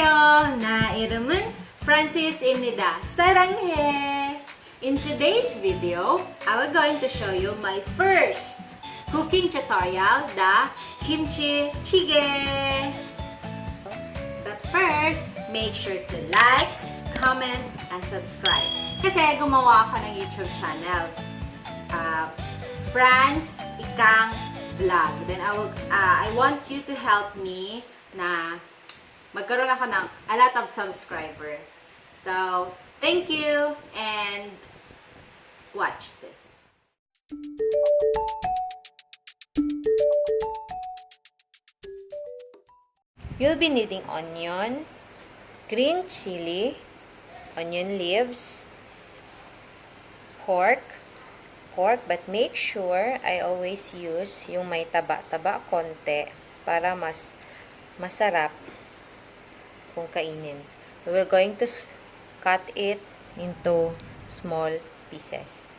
안녕하세요. 나 이름은 프란시스입니다. 사랑해. In today's video, I will going to show you my first cooking tutorial, the Kimchi Jjigae. But first, make sure to like, comment, and subscribe. Kasi gumawa ako ng YouTube channel, Franz Ikang Vlog. Then I want you to help me na magkaroon ako ng a lot of subscriber. So, thank you and watch this. You'll be needing onion, green chili, onion leaves, pork, but make sure I always use yung may taba-taba konti para mas masarap kung kainin. We're going to cut it into small pieces.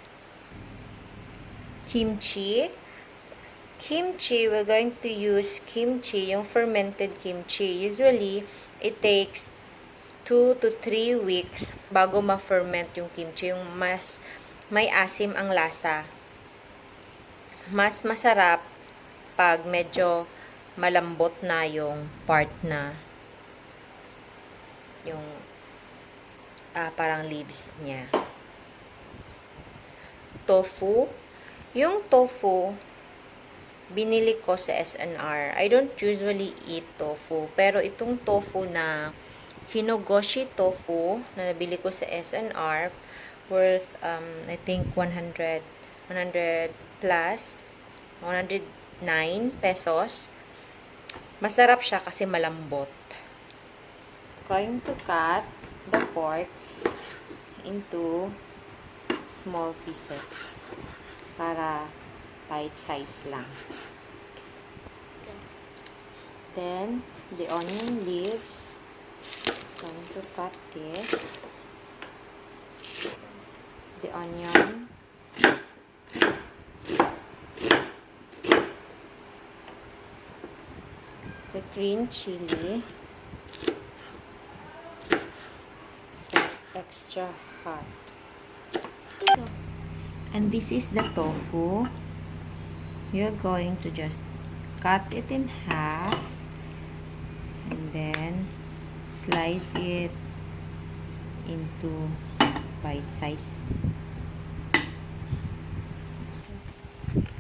Kimchi, we're going to use kimchi, yung fermented kimchi. Usually, it takes 2 to 3 weeks bago ma-ferment yung kimchi. Yung mas may asim ang lasa. Mas masarap pag medyo malambot na yung part na yung parang leaves niya. Tofu. Yung tofu, binili ko sa SNR. I don't usually eat tofu. Pero itong tofu na Hinogoshi tofu na nabili ko sa SNR, worth, I think, 100 plus, 109 pesos. Masarap siya kasi malambot. Going to cut the pork into small pieces para bite size lang. Then the onion leaves, going to cut this. The onion, the green chili, extra hot. And this is the tofu. You're going to just cut it in half and then slice it into bite size.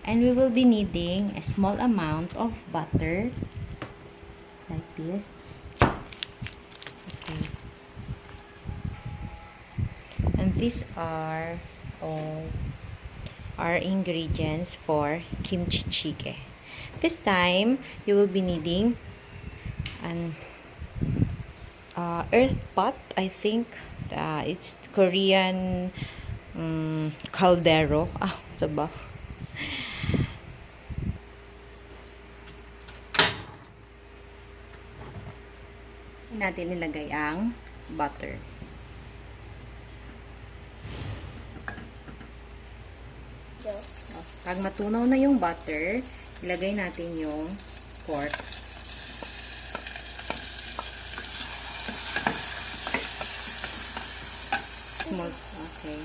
And we will be needing a small amount of butter like this. Okay. And these are all our ingredients for Kimchi Jjigae. This time, you will be needing an earth pot. I think it's Korean caldero. Diba? Natin nilagay ang butter. Pag matunaw na yung butter, ilagay natin yung pork. Okay.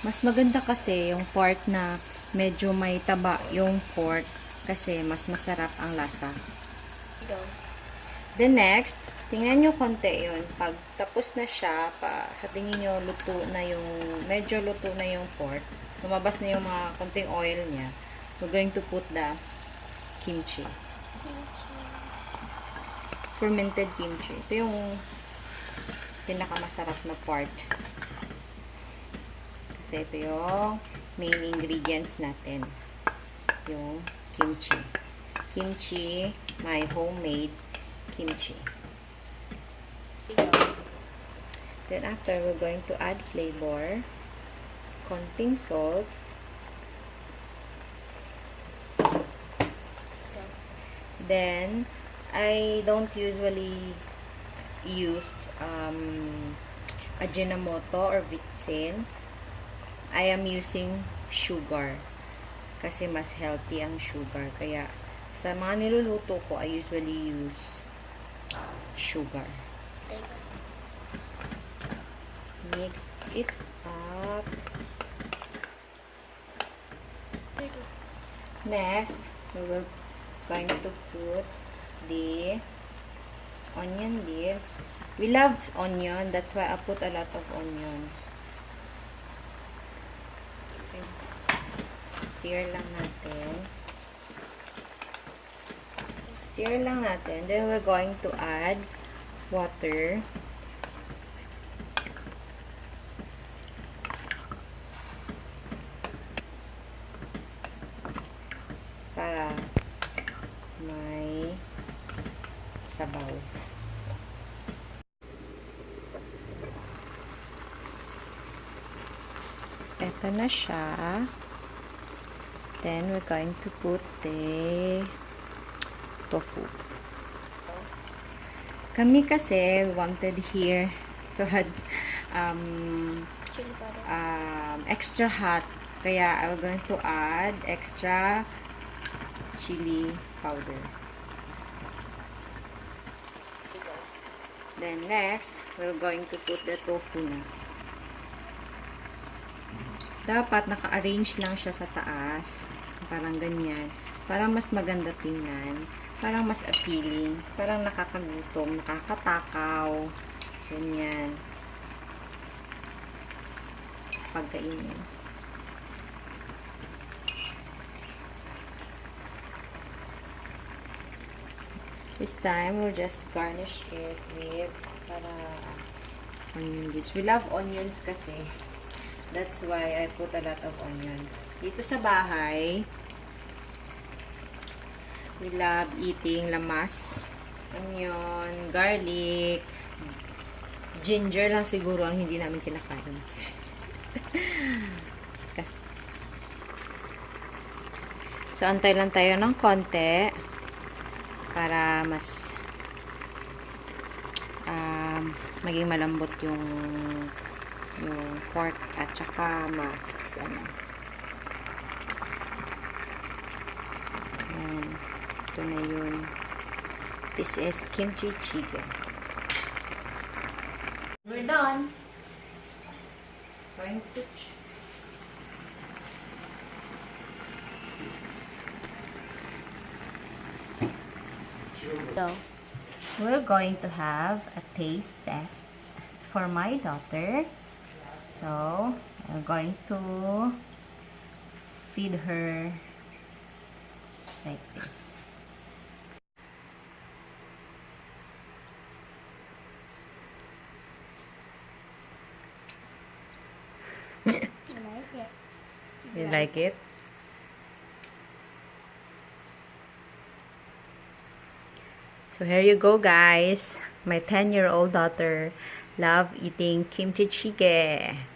Mas maganda kasi yung pork na medyo may taba yung pork kasi mas masarap ang lasa. The next, tingnan nyo konti yun. Pag tapos na siya, sa tingin nyo luto na yung, medyo luto na yung pork, lumabas na yung mga konting oil niya, we're going to put the kimchi. Fermented kimchi. Ito yung pinakamasarap na part. Kasi ito yung main ingredients natin. Yung kimchi. Kimchi, my homemade kimchi. Then after, we're going to add flavor, konting salt, then I don't usually use Ajinomoto or Vitsin. I am using sugar kasi mas healthy ang sugar, kaya Sa mga niluluto ko, I usually use sugar. Mix it up. Next, we will going to put the onion leaves. We love onion, that's why I put a lot of onion. Okay. Stir lang natin. Stir lang natin. Then we're going to add water. Para may sabaw. Ito na siya. Then, we're going to put the tofu. Kami kasi wanted here to add extra hot. Kaya, I'm going to add extra chili powder. Then, next, we're going to put the tofu na. Dapat naka-arrange lang siya sa taas. Parang ganyan. Parang mas maganda tingnan. Parang mas appealing. Parang nakakagutom, nakakatakaw. Ganyan. Pagkainin. This time, we'll just garnish it with onion leaves. We love onions kasi. That's why I put a lot of onion. Dito sa bahay, we love eating lamas, onion, garlic, ginger lang siguro ang hindi namin kinakain. So, antay lang tayo ng konti para mas maging malambot yung pork at saka mas and ito na yun. This is Kimchi Jjigae. We're done. Going to so we're going to have a taste test for my daughter. So, I'm going to feed her like this. I like it. You like it? So here you go, guys. My 10-year-old daughter love eating kimchi jjigae.